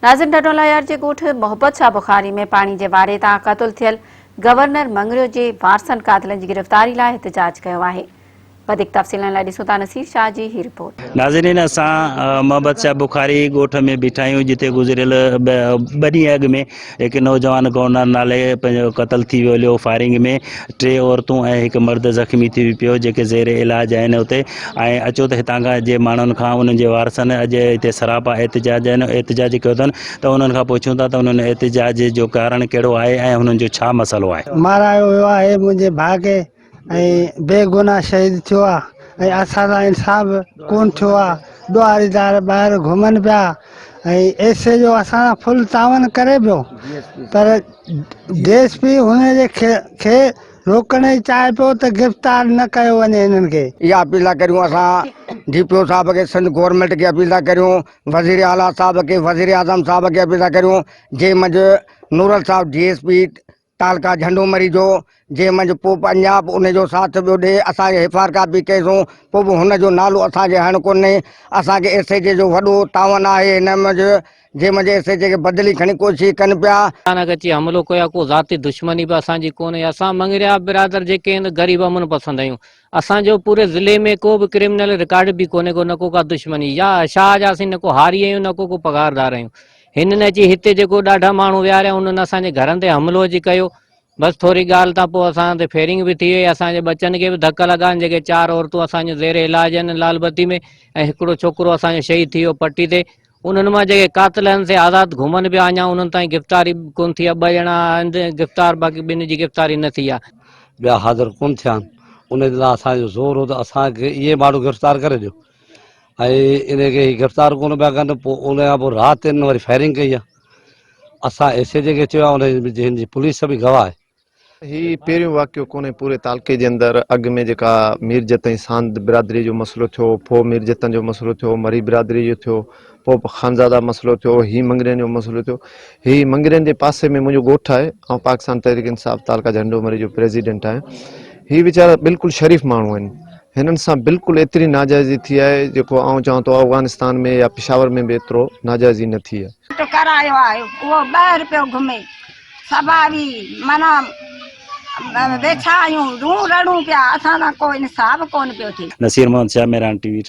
नाज़िम ढढोलायार जे ॻोठ मोहब्बत शाह बुखारी में पानी जे वारे तां क़तल थियल गवर्नर मंगरियो जे वारसन कातिलनि जी गिरफ़्तारी लाइ एहतजाज कयो आहे। वधीक तफ़सीलनि लाइ ॾिसूं था नसीर शाह जी ही रिपोर्ट। नाज़रीन, असां मोहब्बत शाह बुखारी ॻोठ में बीठा आहियूं, जिते गुज़िरियल ॿ ॾींहं अॻु में हिकु नौजवान गवर्नर नाले पंहिंजो क़तल थी वियो फायरिंग में। 3 औरतूं ऐं हिकु मर्द ज़ख़्मी थी पियो, जेके ज़ेर इलाज आहिनि उते। ऐं अचो त हितां खां जे माण्हुनि खां उन्हनि जे वारसनि अॼु हिते सरापा एहतजाज आहिनि, एहतजाज कयो अथनि, त उन्हनि खां पुछूं था त उन्हनि एहतजाज जो कारण कहिड़ो आहे ऐं हुननि जो छा मसइलो आहे। मारायो वियो आहे मुंहिंजे भाउ खे ऐं बेगुनाह शहीद थियो आहे ऐं असांजा इंसाफ़ कोन थियो आहे। ॾुआरीदार ॿाहिरि घुमनि पिया ऐं ऐसे जो असां फुल तावन करे पियो, पर DSP हुनजे खे रोकण जी चाहे पियो त गिरफ़्तार न कयो वञे हिननि खे। इहा अपील था करियूं असां DPO साहब खे, सिंध गवर्नमेंट खे अपील था करियूं, वज़ीर आला साहब खे, वज़ीर आज़म साहब खे अपील था करियूं। जे मंझि नूरल साहब DSP तालका झंडूमरी जो जे मंझि पोइ पंजाब उनजो साथ ॿियो ॾिए, असांखे हिफ़ारकात बि कईसूं, पोइ बि हुनजो नालो असांखे हण कोन्हे। असांखे SAJ जो वॾो तावन आहे हिन मंझि, जे मंझि SAJ खे बदिली खणी कोशिशि कनि पिया। अचानक अची हमलो कया, को ज़ाती दुश्मनी भी असांजी कोन्हे। असां मंगरिया बिरादर जेके आहिनि ग़रीब अमन पसंद आहियूं। असांजो पूरे ज़िले में को बि क्रिमिनल रिकॉर्ड भी कोन्हे को, न को का दुश्मनी या शाह जा असीं न को हारी आहियूं, न को पगारदार आहियूं। हिननि अची हिते जेको ॾाढा माण्हू विहारिया, उन्हनि असांजे घरनि ते हमलो अची कयो। बस थोड़ी ॻाल्हि तां पोइ असां ते फेरिंग भी थी वई। असांजे बच्चनि खे भी धक लॻा आहिनि, जेके 4 औरतूं असांजो ज़ेर इलाज आहिनि लालबत्ती में, ऐं हिकिड़ो छोकिरो असांजो शहीद थी वियो पट्टी ते। उन्हनि मां जेके कातिल आहिनि से आज़ाद घुमनि पिया, अञा उन्हनि ताईं गिरफ़्तारी कोन थी आहे। 2 ॼणा आहिनि गिरफ़्तार, बाक़ी 2 जी गिरफ़्तारी न थी आहे। ॿिया हाज़िर कोन थिया आहिनि। उन जे लाइ असांजो ज़ोर हो त असांखे इहे माण्हू गिरफ़्तार करे ॾियो, ऐं इनखे गिरफ़्तार कोन पिया कनि। पोइ उन खां पोइ राति इन्हनि वरी फायरिंग कई आहे। असां SAJ खे चयो आहे, उन जी पुलिस बि गवाह आहे। ही पहिरियों वाक़ियो कोन्हे पूरे तालके जे अंदरि। अॻु में जेका मीरजत ऐं सांद बिरादरी जो मसइलो थियो, पोइ मीरजतनि जो मसइलो थियो, मरी बिरादरी जो थियो, पोइ ख़ानज़ादा मसइलो थियो, ही मंगरियुनि जो मसइलो थियो। ही मंगरियुनि जे पासे में मुंहिंजो ॻोठु आहे, ऐं पाकिस्तान तहरीक इंसाफ़ तालका झंडूमरी जो प्रेसिडेंट आहियां। ही वीचारा बिल्कुलु शरीफ़ माण्हू आहिनि। हिननि सां बिल्कुलु एतिरी नाजाइज़ी थी आहे, जेको आउं चवां थो अफ़गानिस्तान में या पेशावर में बि एतिरो नाजाइज़ी न थी आहे। करायो आहे उहो ॿाहिरि पियो घुमे, सवारी माना वेठा आहियूं, रूं रड़ूं पिया, असां सां को इंसाफ़ कोन पियो थिए। नसीर मोहम्मद शाह, मेरान TV।